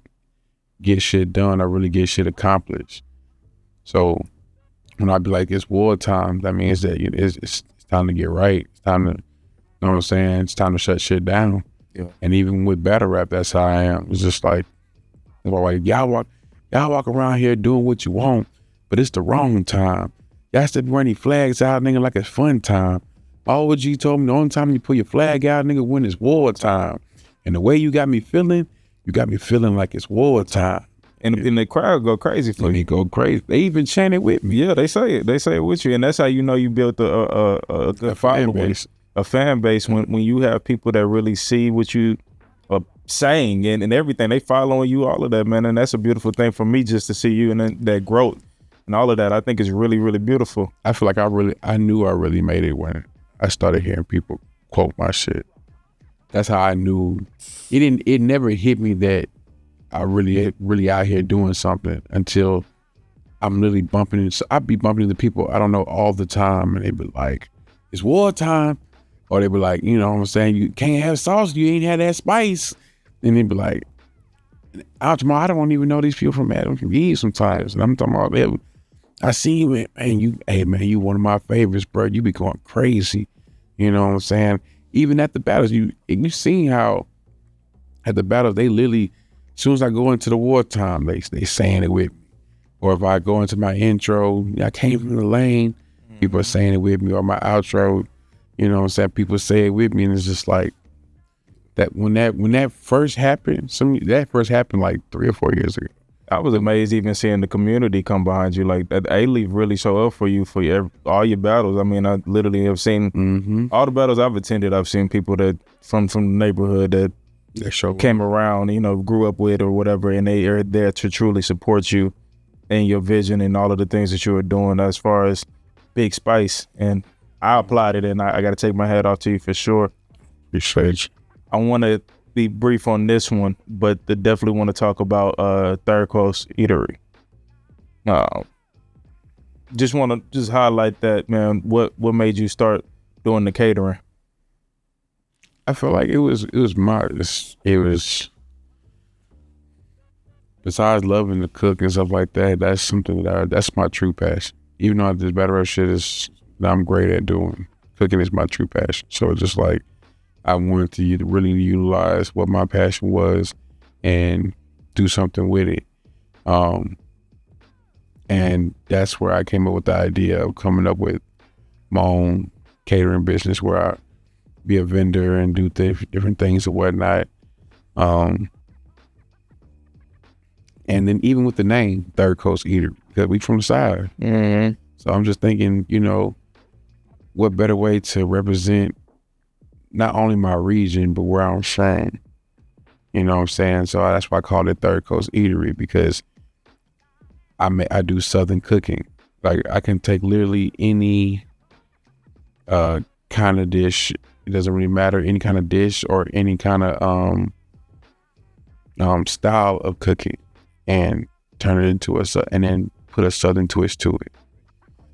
get shit done or really get shit accomplished. So when I be like, it's wartime, that means that it's time to get right. It's time to, you know what I'm saying? It's time to shut shit down. Yeah. And even with battle rap, that's how I am. It's just like y'all walk around here doing what you want, but it's the wrong time. Y'all still be running flags out, nigga, like it's fun time. My OG told me the only time you put your flag out, nigga, when it's wartime. And the way you got me feeling like it's wartime. And the crowd go crazy for you. They go crazy. They even chant it with me. Yeah, they say it. They say it with you, and that's how you know you built a good fan base. A fan base when you have people that really see what you are saying and everything. They following you, all of that, man. And that's a beautiful thing for me just to see you and then that growth and all of that. I think is really, really beautiful. I feel like I knew I really made it when I started hearing people quote my shit. That's how I knew. It never hit me that I really out here doing something until I'm literally bumping into. I'd be bumping into people I don't know all the time, and they be like, "It's wartime," or they be like, "You know what I'm saying? You can't have sauce. You ain't had that spice." And they be like, I don't even know these people from Adam from Eve sometimes, and I'm talking about. I see you, man. You one of my favorites, bro. You be going crazy. You know what I'm saying? Even at the battles, you seen how at the battles they literally, as soon as I go into the wartime, they saying it with me. Or if I go into my intro, I came from the lane, people are saying it with me. Or my outro, you know what I'm saying? People say it with me, and it's just like that. When that first happened, that first happened like 3 or 4 years ago. I was amazed even seeing the community come behind you. Like that A-Leaf really show up for you for all your battles. I mean, I literally have seen all the battles I've attended. I've seen people that from the neighborhood that came around, you know, grew up with or whatever, and they are there to truly support you and your vision and all of the things that you are doing as far as Big Spice. And I applied it, and I got to take my hat off to you for sure. Appreciate you. I want to be brief on this one, but I definitely want to talk about Third Coast Eatery. Just want to highlight that, man. What made you start doing the catering? I feel like it was besides loving to cook and stuff like that, that's something that's my true passion. Even though this battle rap shit is that I'm great at doing, cooking is my true passion. So it's just like I wanted to really utilize what my passion was and do something with it. And that's where I came up with the idea of coming up with my own catering business where I be a vendor and do different things and whatnot. And then even with the name Third Coast Eatery, because we from the side. Mm-hmm. So I'm just thinking, what better way to represent not only my region, but where I'm from. You know what I'm saying? So that's why I called it Third Coast Eatery, because I do Southern cooking. Like I can take literally any kind of dish. It doesn't really matter, any kind of dish or any kind of style of cooking, and turn it into and then put a Southern twist to it.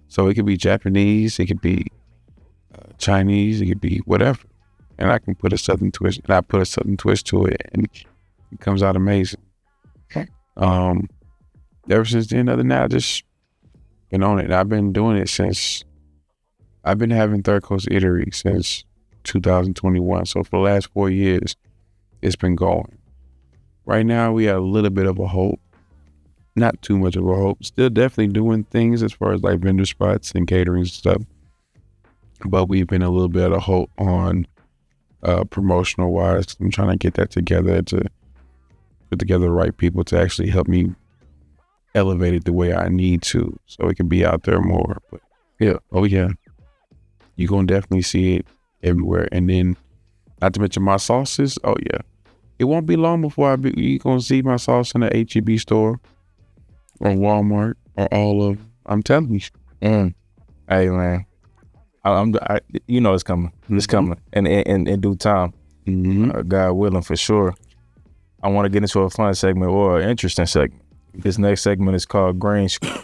So it could be Japanese, it could be Chinese, it could be whatever. And I can put a Southern twist, and I put a Southern twist to it, and it comes out amazing. Okay. Ever since then, other than that, I just been on it. I've been doing it since, I've been having Third Coast Eatery since 2021. So for the last 4 years, it's been going. Right now, we have a little bit of a hope. Not too much of a hope. Still definitely doing things as far as like vendor spots and catering and stuff. But we've been a little bit of hope on promotional wise. I'm trying to get that together to put together the right people to actually help me elevate it the way I need to, so it can be out there more. But yeah, oh yeah, you're gonna definitely see it everywhere. And then, not to mention my sauces. Oh yeah, it won't be long before you're gonna see my sauce in the H-E-B store or Walmart or all of them. I'm telling you. Hey man, it's coming. It's coming, and in due time, God willing, for sure. I want to get into a fun segment or an interesting segment. This next segment is called Green Screen.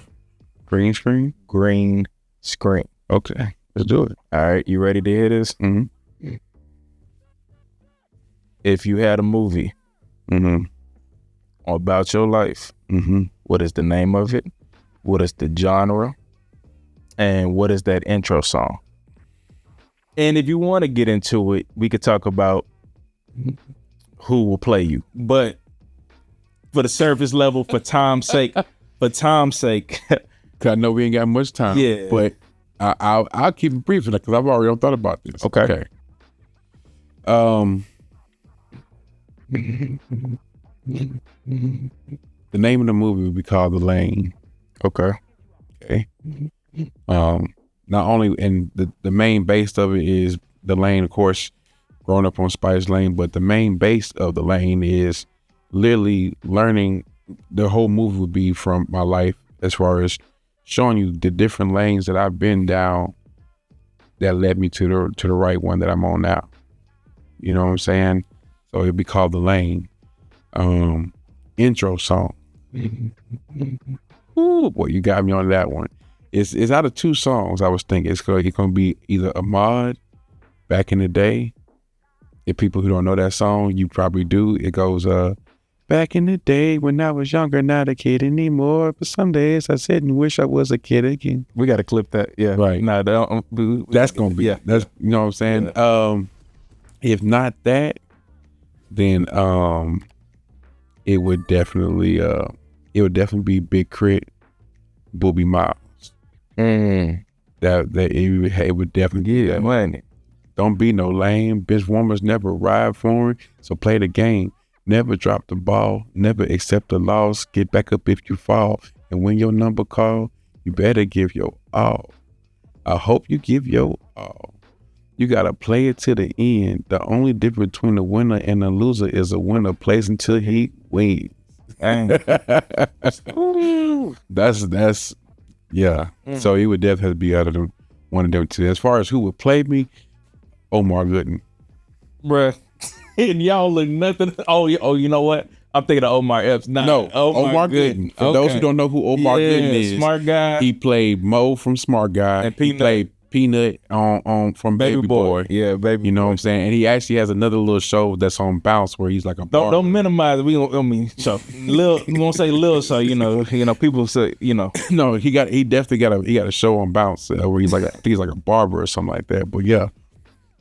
Green screen? Green Screen. Okay, let's do it. All right, you ready to hear this? Mm-hmm. If you had a movie about your life, what is the name of it? What is the genre? And what is that intro song? And if you want to get into it, we could talk about who will play you. But for the surface level, for time's sake, Cause I know we ain't got much time. Yeah. But I'll keep it brief because I've already thought about this. Okay. The name of the movie would be called The Lane. Okay. Not only, and the main base of it is The Lane, of course, growing up on Spice Lane, but the main base of The Lane is literally learning. The whole movie would be from my life, as far as showing you the different lanes that I've been down that led me to the right one that I'm on now. You know what I'm saying? So it'd be called The Lane. Intro song. Ooh, boy, you got me on that one. It's out of two songs. I was thinking it's gonna be either Ahmad, Back in the Day. If people who don't know that song, you probably do. It goes, back in the day when I was younger, not a kid anymore. But some days I sit and wish I was a kid again. We got to clip that. Yeah. Right. Nah, That's gonna be. Yeah. That's, you know what I'm saying. Yeah. If not that, then it would definitely be Big Crit, Booby Miles. That it would definitely Yeah, money. Don't be no lame. Bench warmers never ride foreign, so play the game. Never drop the ball. Never accept a loss. Get back up if you fall. And when your number call, you better give your all. I hope you give your all. You gotta play it to the end. The only difference between a winner and a loser is a winner plays until he wins. That's yeah. So it would definitely be out of the one of them two. As far as who would play me, Omar Gooden. Bruh. And y'all look nothing. Oh, you know what? I'm thinking of Omar Epps. No, Omar Gooden. For those who don't know who Omar Gooden is, Smart Guy. He played Mo from Smart Guy. And he played Peanut on from Baby Boy. Yeah, Baby. You know what I'm saying? And he actually has another little show that's on Bounce where he's like a barber. Don't minimize it. We don't. I mean, so Lil. We won't say Lil. So you know, people say No, he definitely got a show on Bounce where he's like a barber or something like that. But yeah,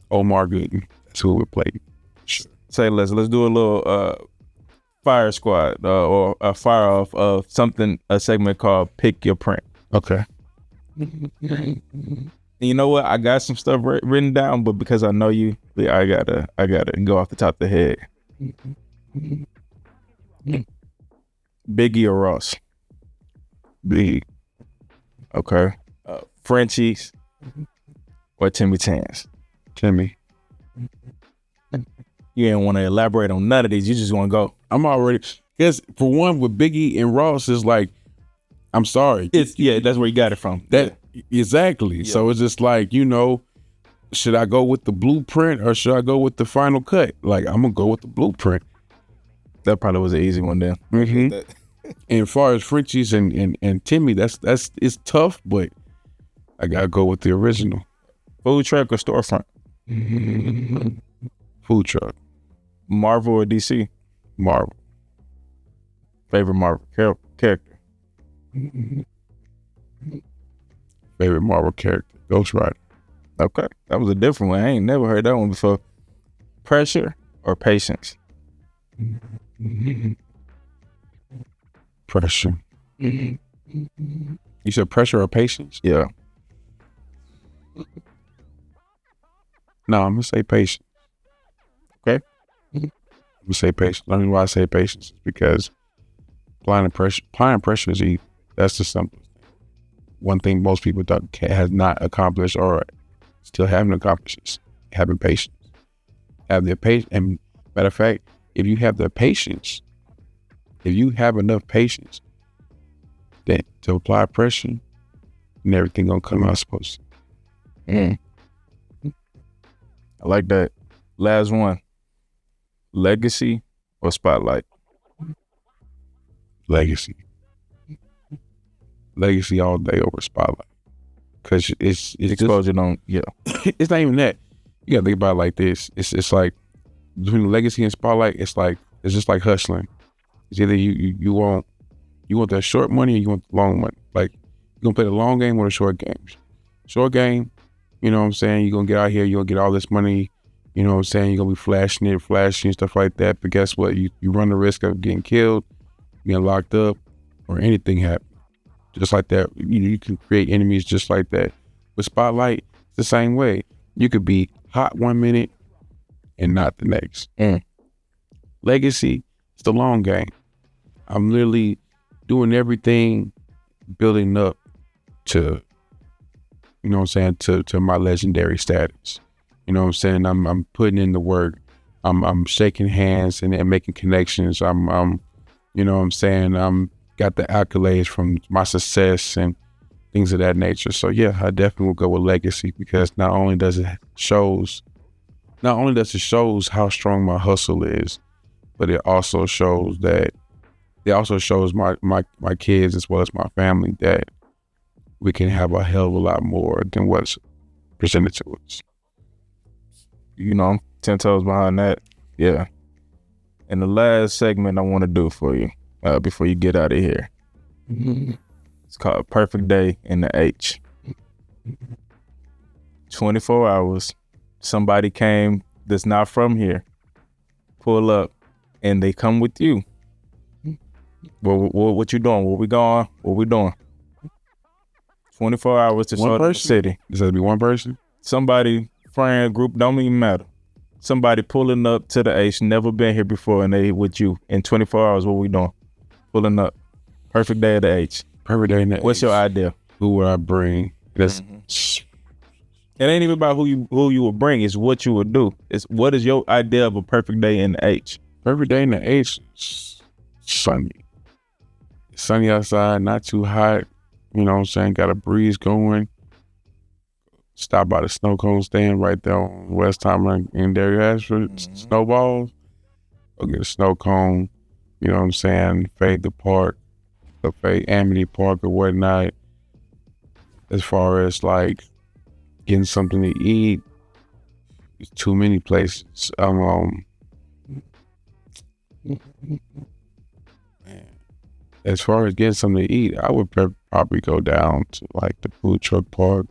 Omar Gooden. That's who would play. Sure. Say let's do a little fire squad or a fire off of a segment called Pick Your Print. Okay. You know what? I got some stuff written down, but because I know you, I gotta go off the top of the head. Biggie or Ross? Big. Okay. Frenchies or Timmy Tans? Timmy. You ain't want to elaborate on none of these. You just want to go. I'm already, because for one, with Biggie and Ross, is like, I'm sorry. That's where you got it from. Exactly. Yeah. So it's just like, should I go with the blueprint or should I go with the final cut? Like, I'm gonna go with the blueprint. That probably was an easy one then. Mm-hmm. And as far as Frenchies and Timmy, that's it's tough, but I gotta go with the original. Food truck or storefront? Food truck. Marvel or DC? Marvel. Favorite Marvel character? Favorite Marvel character? Ghost Rider. Okay, that was a different one. I ain't never heard that one before. Pressure or patience? Pressure. You said pressure or patience? Yeah. No, I'm gonna say patience. Okay. I'm gonna say patience. The only why I say patience is because applying pressure is easy. That's the simplest thing. One thing most people has not accomplished or still haven't accomplished is having patience. Have the patience, and matter of fact, if you have the patience, if you have enough patience, then to apply pressure, and everything gonna come out supposed to. I like that. Last one. Legacy or spotlight? Legacy. Legacy all day over spotlight. Cause it's Exposure don't, yeah. It's not even that. You gotta think about it like this. It's like between legacy and spotlight, it's just like hustling. It's either you want that short money or you want the long money. Like you're gonna play the long game or the short game. Short game, you know what I'm saying? You're gonna get out here, you're gonna get all this money, you know what I'm saying? You're gonna be flashing stuff like that. But guess what? You run the risk of getting killed, getting locked up, or anything happen. Just like that. You can create enemies just like that. With spotlight, it's the same way. You could be hot 1 minute and not the next. Legacy, it's the long game. I'm literally doing everything building up to, you know what I'm saying, to my legendary status. You know what I'm saying? I'm putting in the work. I'm shaking hands and making connections. I'm you know what I'm saying, I'm got the accolades from my success and things of that nature. So yeah, I definitely will go with legacy because not only does it shows how strong my hustle is, but it also shows my kids as well as my family that we can have a hell of a lot more than what's presented to us. You know, I'm 10 toes behind that. Yeah. And the last segment I want to do for you before you get out of here. It's called Perfect Day in the H. 24 hours. Somebody came that's not from here, pull up, and they come with you. What you doing? Where we going? What we doing? 24 hours to show the city. Does that be one person? Somebody, friend, group, don't even matter. Somebody pulling up to the H, never been here before, and they with you in 24 hours. What we doing? Pulling up. Perfect day of the H. Perfect day in the H. What's your idea? Who would I bring? That's It ain't even about who you would bring. It's what you would do. It's what is your idea of a perfect day in the H? Perfect day in the H. Sunny. Sunny outside, not too hot. You know what I'm saying? Got a breeze going. Stop by the snow cone stand right there on West Timer in Dairy Ashford. Snowballs. Go get a snow cone. You know what I'm saying? Fade the park. Go fade Amity Park or whatnot. As far as like getting something to eat, there's too many places. As far as getting something to eat, I would probably go down to like the food truck park,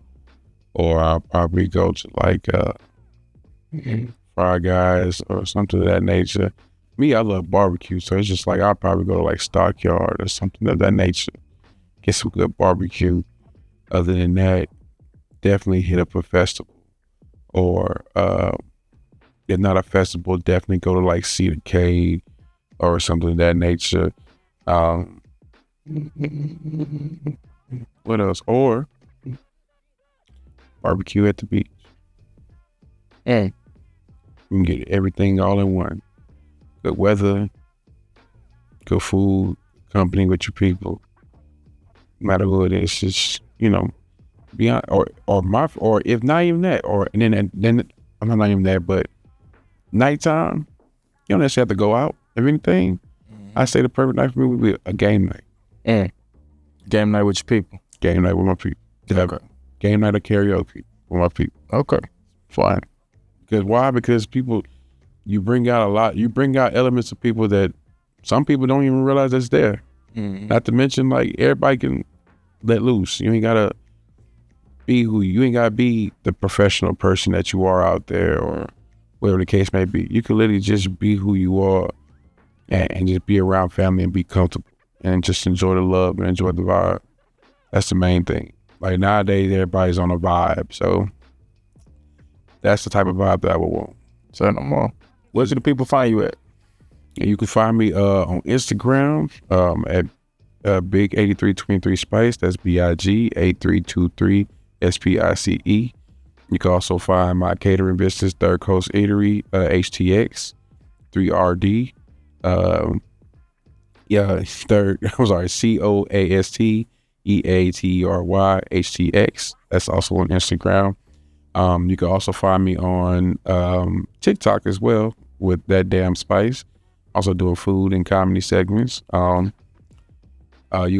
or I'll probably go to like Fry Guys or something of that nature. Me, I love barbecue, so it's just like I'll probably go to like Stockyard or something of that nature. Get some good barbecue. Other than that, definitely hit up a festival, or if not a festival, definitely go to like Cedar Cave or something of that nature. What else? Or barbecue at the beach. You can get everything all in one. Good weather, good food, company with your people. No matter who it is, just, you know, beyond or if not even that, or and then I'm not even that, but nighttime, you don't necessarily have to go out. If anything, I say the perfect night for me would be a game night. Game night with your people. Game night with my people. Okay. Game night or karaoke with my people. Okay. Fine. Because why? Because people, you bring out elements of people that some people don't even realize that's there. Not to mention, like, everybody can let loose. You ain't gotta be you ain't gotta be the professional person that you are out there, or whatever the case may be. You can literally just be who you are and just be around family and be comfortable and just enjoy the love and enjoy the vibe. That's the main thing. Like, nowadays, everybody's on a vibe, so that's the type of vibe that I would want. Say no more. Where should the people find you at? And you can find me on Instagram at Big8323 Spice. That's BIG8323 SPICE. You can also find my catering business, Third Coast Eatery, HTX 3RD. COASTEATERY HTX. That's also on Instagram. You can also find me on TikTok as well with That Damn Spice. Also doing food and comedy segments. You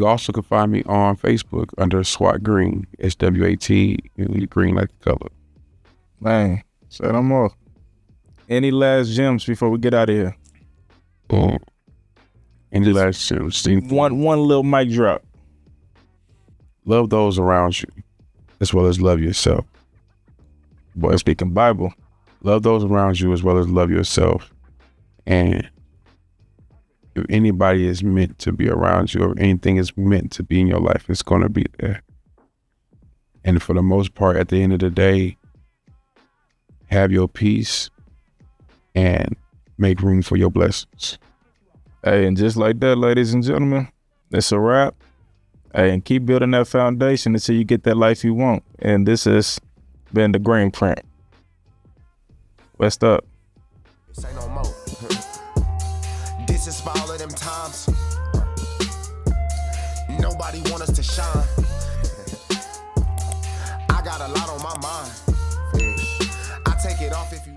also can find me on Facebook under SWAT Green. SWAT, green like the color. Man, say no more. Any last gems before we get out of here? Any last gems? One little mic drop. Love those around you, as well as love yourself. Boy, speaking Bible. Love those around you as well as love yourself. And if anybody is meant to be around you, or anything is meant to be in your life, it's going to be there. And for the most part, at the end of the day, have your peace and make room for your blessings. Hey, and just like that, ladies and gentlemen, it's a wrap. Hey, and keep building that foundation until you get that life you want. And this has been the Green Print. West up. Say no more. This is for all of them times. Nobody want us to shine. I got a lot on my mind. I take it off if you